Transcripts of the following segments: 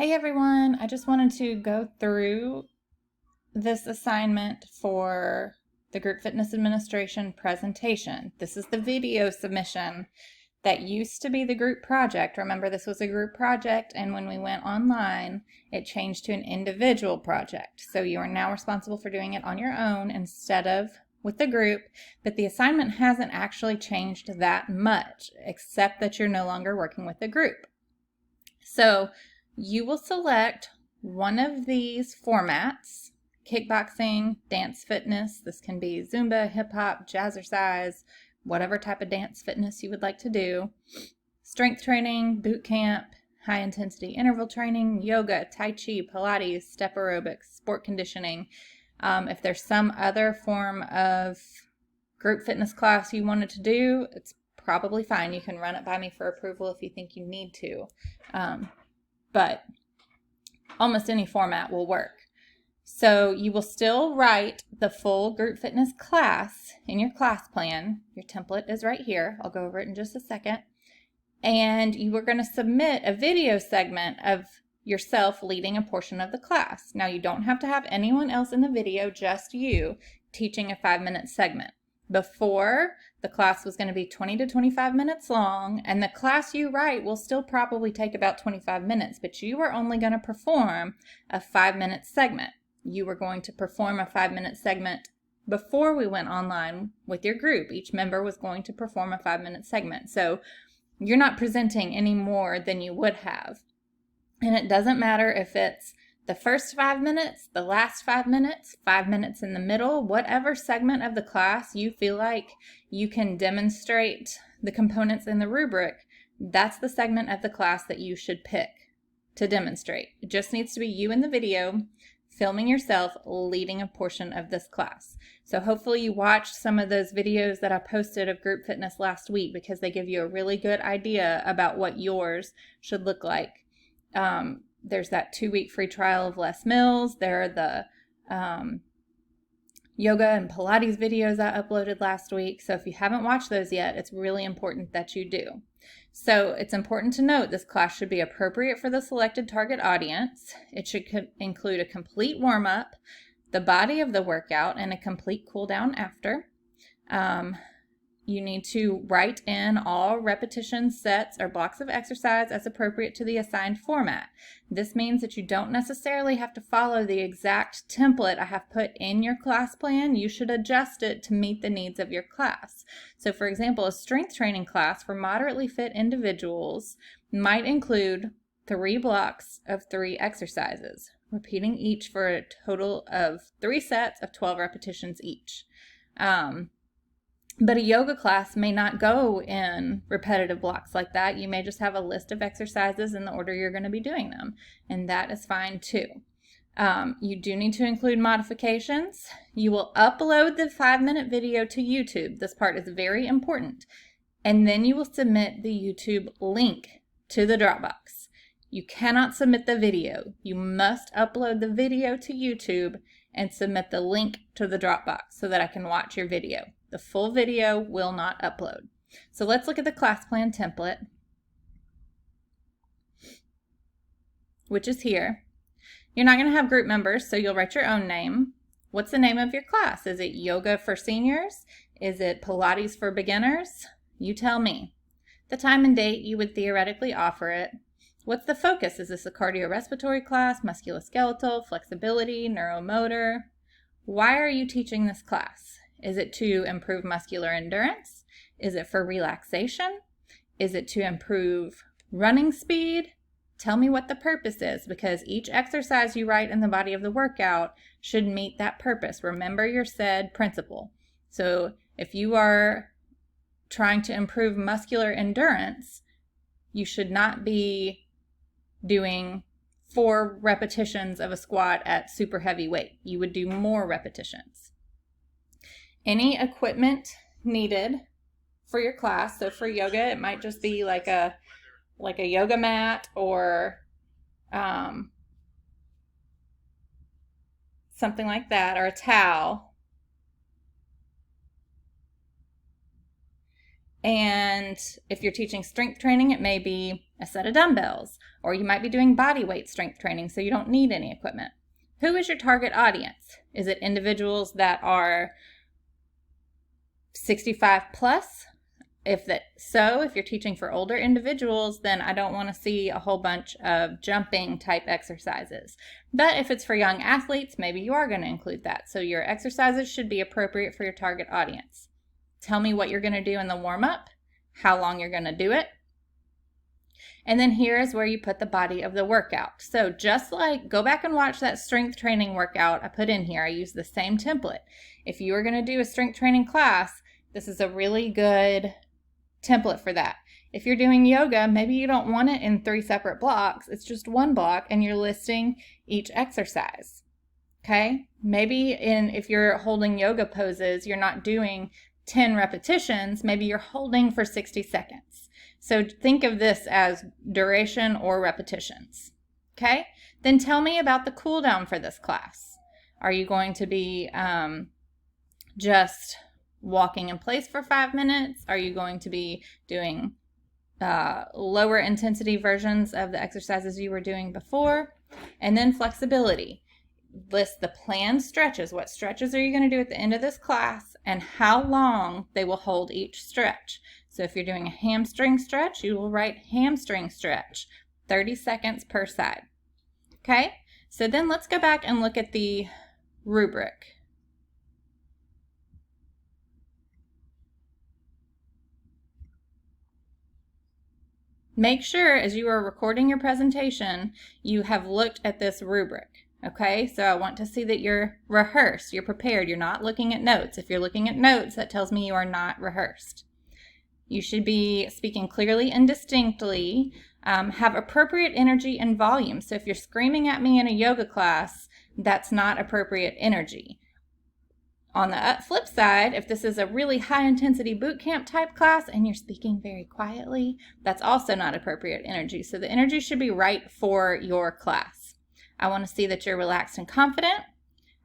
Hey everyone, I just wanted to go through this assignment for the Group Fitness Administration presentation. This is the video submission that used to be the group project. Remember, this was a group project, and when we went online, it changed to an individual project. So you are now responsible for doing it on your own instead of with the group, but the assignment hasn't actually changed that much, except that you're no longer working with the group. So you will select one of these formats: kickboxing, dance fitness. This can be Zumba, hip hop, jazzercise, whatever type of dance fitness you would like to do. Strength training, boot camp, high intensity interval training, yoga, tai chi, Pilates, step aerobics, sport conditioning. If there's some other form of group fitness class you wanted to do, it's probably fine. You can run it by me for approval if you think you need to. But almost any format will work. So you will still write the full group fitness class in your class plan. Your template is right here. I'll go over it in just a second. And you are going to submit a video segment of yourself leading a portion of the class. Now, you don't have to have anyone else in the video, just you teaching a 5-minute segment. Before, the class was going to be 20 to 25 minutes long, and the class you write will still probably take about 25 minutes, but you are only going to perform a 5-minute segment. You were going to perform a 5-minute segment before we went online with your group. Each member was going to perform a 5-minute segment. So you're not presenting any more than you would have. And it doesn't matter if it's the first 5 minutes, the last 5 minutes, 5 minutes in the middle, whatever segment of the class you feel like you can demonstrate the components in the rubric, that's the segment of the class that you should pick to demonstrate. It just needs to be you in the video, filming yourself leading a portion of this class. So hopefully you watched some of those videos that I posted of group fitness last week, because they give you a really good idea about what yours should look like. There's that 2-week free trial of Les Mills. There are the yoga and Pilates videos I uploaded last week. So if you haven't watched those yet, it's really important that you do. So it's important to note this class should be appropriate for the selected target audience. It should include a complete warm-up, the body of the workout, and a complete cool down after. You need to write in all repetition sets or blocks of exercise as appropriate to the assigned format. This means that you don't necessarily have to follow the exact template I have put in your class plan. You should adjust it to meet the needs of your class. So for example, a strength training class for moderately fit individuals might include 3 blocks of 3 exercises, repeating each for a total of 3 sets of 12 repetitions each. But a yoga class may not go in repetitive blocks like that. You may just have a list of exercises in the order you're going to be doing them, and that is fine too. You do need to include modifications. You will upload the 5-minute video to YouTube. This part is very important. And then you will submit the YouTube link to the Dropbox. You cannot submit the video. You must upload the video to YouTube and submit the link to the Dropbox so that I can watch your video. The full video will not upload. So let's look at the class plan template, which is here. You're not going to have group members, so you'll write your own name. What's the name of your class? Is it yoga for seniors? Is it Pilates for beginners? You tell me. The time and date you would theoretically offer it. What's the focus? Is this a cardiorespiratory class, musculoskeletal, flexibility, neuromotor? Why are you teaching this class? Is it to improve muscular endurance? Is it for relaxation? Is it to improve running speed? Tell me what the purpose is, because each exercise you write in the body of the workout should meet that purpose. Remember your said principle. So if you are trying to improve muscular endurance, you should not be doing 4 repetitions of a squat at super heavy weight. You would do more repetitions. Any equipment needed for your class. So for yoga, it might just be like a yoga mat or something like that, or a towel. And if you're teaching strength training, it may be a set of dumbbells, or you might be doing body weight strength training, so you don't need any equipment. Who is your target audience? Is it individuals that are 65 plus? If you're teaching for older individuals, then I don't want to see a whole bunch of jumping type exercises. But if it's for young athletes, maybe you are going to include that. So your exercises should be appropriate for your target audience. Tell me what you're going to do in the warm-up, how long you're going to do it. And then here is where you put the body of the workout. So just like, go back and watch that strength training workout I put in here. I use the same template. If you are going to do a strength training class, this is a really good template for that. If you're doing yoga, maybe you don't want it in 3 separate blocks. It's just one block and you're listing each exercise. Okay? Maybe if you're holding yoga poses, you're not doing 10 repetitions, maybe you're holding for 60 seconds. So think of this as duration or repetitions. Okay? Then tell me about the cool down for this class. Are you going to be just walking in place for 5 minutes? Are you going to be doing lower intensity versions of the exercises you were doing before? And then flexibility. List the planned stretches. What stretches are you going to do at the end of this class and how long they will hold each stretch. So if you're doing a hamstring stretch, you will write hamstring stretch, 30 seconds per side. Okay, so then let's go back and look at the rubric. Make sure as you are recording your presentation, you have looked at this rubric. Okay, so I want to see that you're rehearsed, you're prepared, you're not looking at notes. If you're looking at notes, that tells me you are not rehearsed. You should be speaking clearly and distinctly, have appropriate energy and volume. So if you're screaming at me in a yoga class, that's not appropriate energy. On the flip side, if this is a really high intensity boot camp type class and you're speaking very quietly, that's also not appropriate energy. So the energy should be right for your class. I want to see that you're relaxed and confident.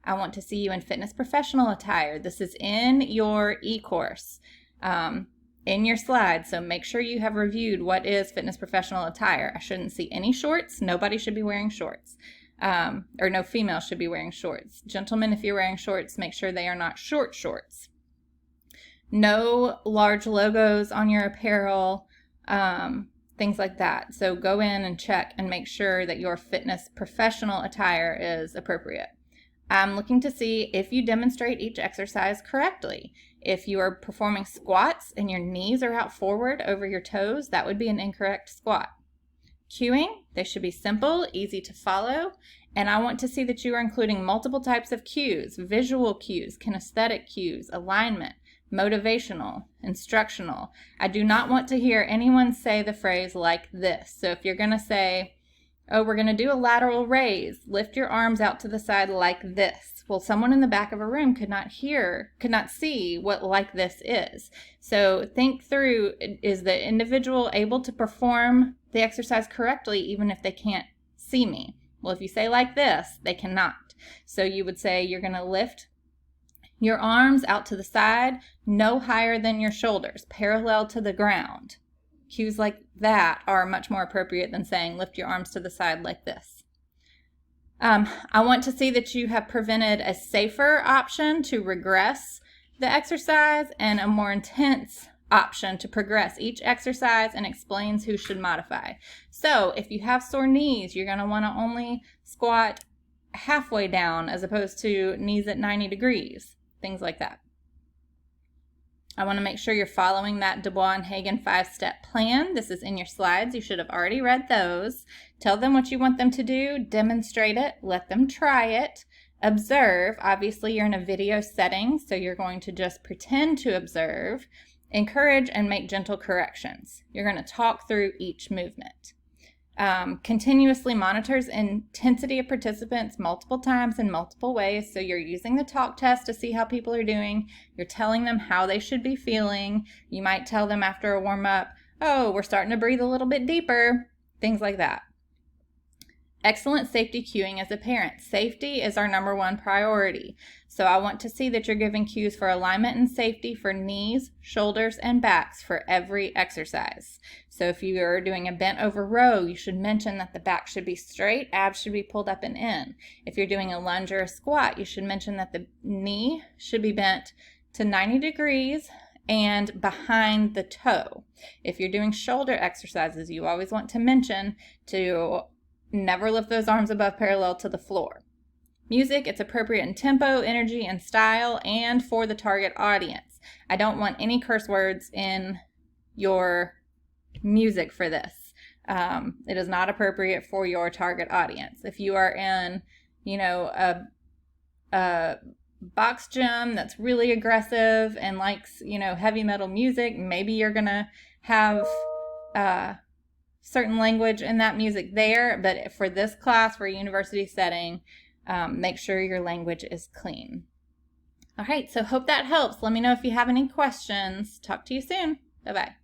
I want to see you in fitness professional attire. This is in your e-course, in your slides. So make sure you have reviewed what is fitness professional attire. I shouldn't see any shorts. Nobody should be wearing shorts. Or no female should be wearing shorts. Gentlemen, if you're wearing shorts, make sure they are not short shorts. No large logos on your apparel, things like that. So go in and check and make sure that your fitness professional attire is appropriate. I'm looking to see if you demonstrate each exercise correctly. If you are performing squats and your knees are out forward over your toes, that would be an incorrect squat. Cueing, they should be simple, easy to follow, and I want to see that you are including multiple types of cues, visual cues, kinesthetic cues, alignment, motivational, instructional. I do not want to hear anyone say the phrase like this. So if you're going to say, oh, we're going to do a lateral raise, lift your arms out to the side like this. Well, someone in the back of a room could not see what like this is. So think through, is the individual able to perform the exercise correctly even if they can't see me? Well, if you say like this, they cannot. So you would say you're going to lift your arms out to the side, no higher than your shoulders, parallel to the ground. Cues like that are much more appropriate than saying lift your arms to the side like this. I want to see that you have prevented a safer option to regress the exercise and a more intense option to progress each exercise and explains who should modify. So if you have sore knees, you're going to want to only squat halfway down as opposed to knees at 90 degrees, things like that. I want to make sure you're following that Dubois and Hagen 5-step plan. This is in your slides. You should have already read those. Tell them what you want them to do. Demonstrate it. Let them try it. Observe. Obviously, you're in a video setting, so you're going to just pretend to observe. Encourage and make gentle corrections. You're going to talk through each movement. Continuously monitors intensity of participants multiple times in multiple ways. So you're using the talk test to see how people are doing. You're telling them how they should be feeling. You might tell them after a warm up, oh, we're starting to breathe a little bit deeper, things like that. Excellent safety cueing as a parent. Safety is our number one priority. So I want to see that you're giving cues for alignment and safety for knees, shoulders, and backs for every exercise. So if you are doing a bent over row, you should mention that the back should be straight, abs should be pulled up and in. If you're doing a lunge or a squat, you should mention that the knee should be bent to 90 degrees and behind the toe. If you're doing shoulder exercises, you always want to mention to never lift those arms above parallel to the floor. Music, it's appropriate in tempo, energy, and style, and for the target audience. I don't want any curse words in your music for this. It is not appropriate for your target audience. If you are in, a box gym that's really aggressive and likes, heavy metal music, maybe you're gonna have certain language in that music there, but for this class, for a university setting, make sure your language is clean. All right, so hope that helps. Let me know if you have any questions. Talk to you soon. Bye-bye.